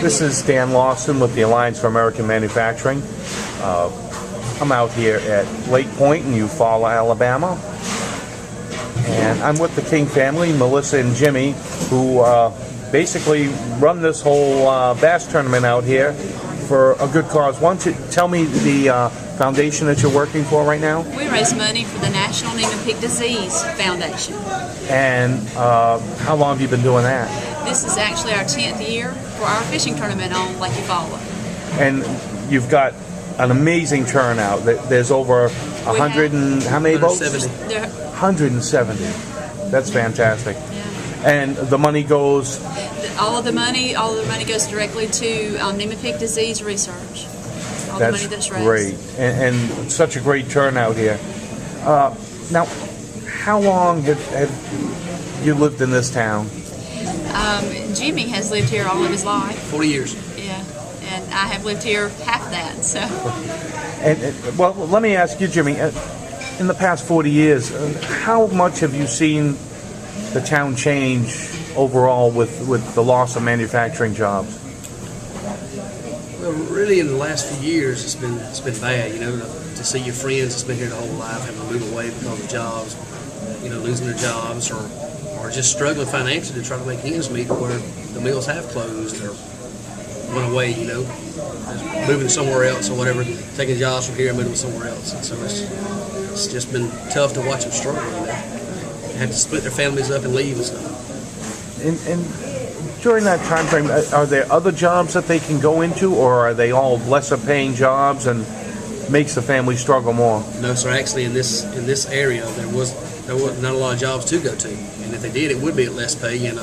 This is Dan Lawson with the Alliance for American Manufacturing. I'm out here at Lake Point in Eufaula, Alabama. And I'm with the King family, Melissa and Jimmy, who basically run this whole bass tournament out here for a good cause. Why don't you tell me the foundation that you're working for right now? We raise money for the National Pneumopic Disease Foundation. And how long have you been doing that? This is actually our 10th year for our fishing tournament on Lake Eufaula. And you've got an amazing turnout. There's over 100 and how many boats? 170. That's fantastic. Yeah. And the money goes? All of the money goes directly to pneumopic disease research. All the money that's raised. Great. And such a great turnout here. Now, how long have you lived in this town? Jimmy has lived here all of his life. 40 years. Yeah, and I have lived here half that. So. Well, let me ask you, Jimmy. In the past 40 years, how much have you seen the town change overall with the loss of manufacturing jobs? Well, really, in the last few years, it's been bad. You know, to see your friends that's been here the whole life having to move away because of jobs, you know, losing their jobs or just struggling financially to try to make ends meet where the mills have closed or went away, you know, moving somewhere else or whatever, taking jobs from here and moving somewhere else. And so it's just been tough to watch them struggle, you know. They have to split their families up and leave and stuff. And during that time frame, are there other jobs that they can go into, or are they all lesser paying jobs and makes the family struggle more? No, sir. Actually, in this area, there was not a lot of jobs to go to, and if they did, it would be at less pay. And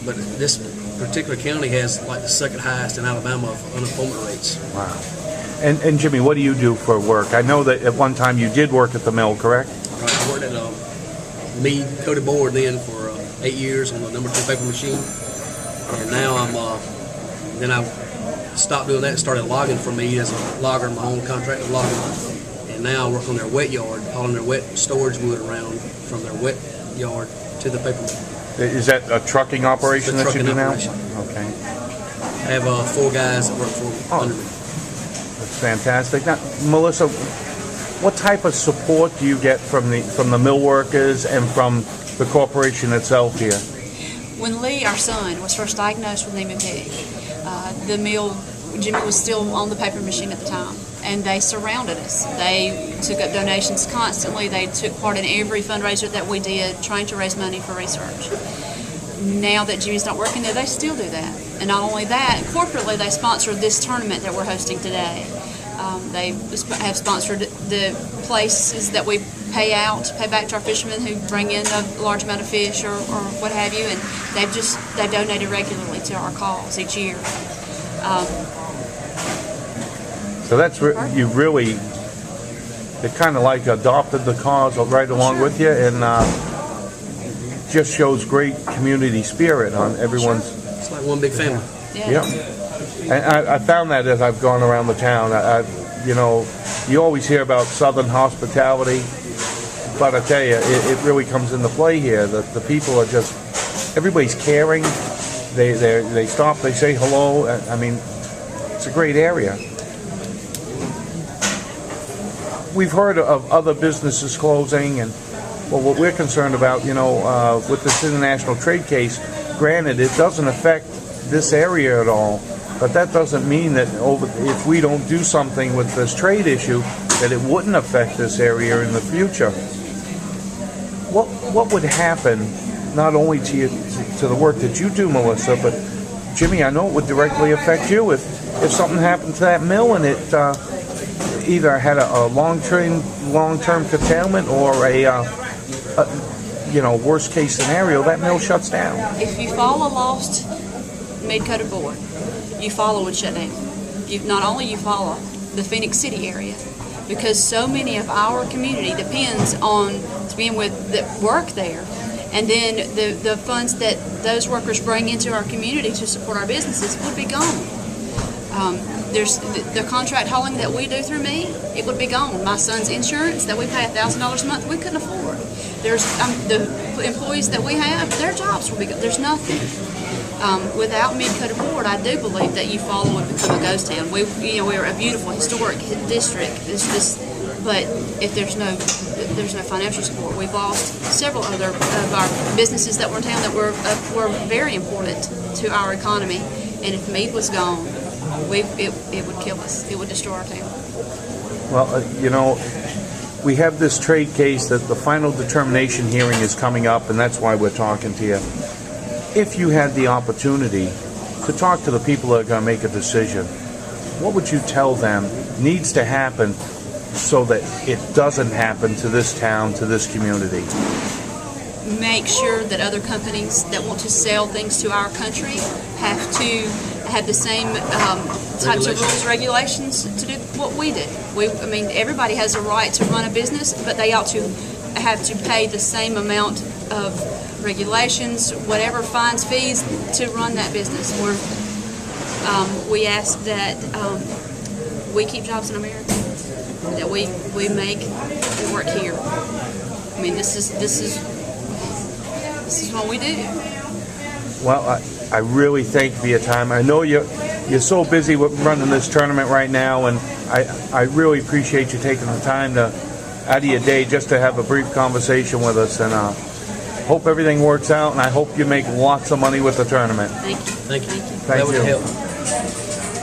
but this particular county has like the second highest in Alabama of unemployment rates. Wow. And Jimmy, what do you do for work? I know that at one time you did work at the mill, correct? Right. I worked at mead coated board then for 8 years on the No. 2 paper machine, and now then I stopped doing that and started logging for mead as a logger, my own contracted logging. And now I work on their wet yard, hauling their wet storage wood around from their wet yard to the paper mill. Is that a trucking operation that you do now? Okay. I have 4 guys that work for under me. That's fantastic. Now, Melissa, what type of support do you get from the mill workers and from the corporation itself here? When Lee, our son, was first diagnosed with pneumopic, the mill, Jimmy was still on the paper machine at the time, and they surrounded us. They took up donations constantly. They took part in every fundraiser that we did, trying to raise money for research. Now that Jimmy's not working there, they still do that. And not only that, corporately they sponsored this tournament that we're hosting today. They have sponsored the places that we pay back to our fishermen who bring in a large amount of fish or what have you, and they donated regularly to our cause each year. So that's you really, it kind of like adopted the cause right along with you, and just shows great community spirit on everyone's. It's like one big family. Yeah. And I found that as I've gone around the town. You know, you always hear about Southern hospitality, but I tell you, it really comes into play here. The people are just, everybody's caring. They stop, they say hello. I mean, it's a great area. We've heard of other businesses closing, and well, what we're concerned about, you know, with this international trade case, granted, it doesn't affect this area at all, but that doesn't mean that if we don't do something with this trade issue, that it wouldn't affect this area in the future. What would happen, not only to the work that you do, Melissa, but Jimmy, I know it would directly affect you if something happened to that mill and it either had a long-term curtailment or a worst case scenario, that mill shuts down. If Eufaula lost mead coated board, Eufaula would shut down. Not only Eufaula, the Phoenix City area, because so many of our community depends on being with that work there, and then the funds that those workers bring into our community to support our businesses would be gone. There's the contract hauling that we do through me, it would be gone. My son's insurance that we pay $1,000 a month, we couldn't afford. There's the employees that we have, their jobs will be gone. There's nothing. Without mid-coated board, I do believe that Eufaula would become a ghost town. We're a beautiful historic district. It's just, but if there's no financial support, we've lost several other of our businesses that were in town that were very important to our economy. And if mead was gone, it would kill us. It would destroy our town. Well, we have this trade case that the final determination hearing is coming up, and that's why we're talking to you. If you had the opportunity to talk to the people that are going to make a decision, what would you tell them needs to happen so that it doesn't happen to this town, to this community? Make sure that other companies that want to sell things to our country have to have the same types of rules, regulations to do what we do. Everybody has a right to run a business, but they ought to have to pay the same amount of regulations, whatever fines, fees to run that business. We ask that we keep jobs in America, that we make and work here. This is what we do. Well, I really thank you for your time. I know you're so busy with running this tournament right now, and I really appreciate you taking the time out of your day just to have a brief conversation with us, and hope everything works out, and I hope you make lots of money with the tournament. Thank you. Thank you. Thank That would you. help.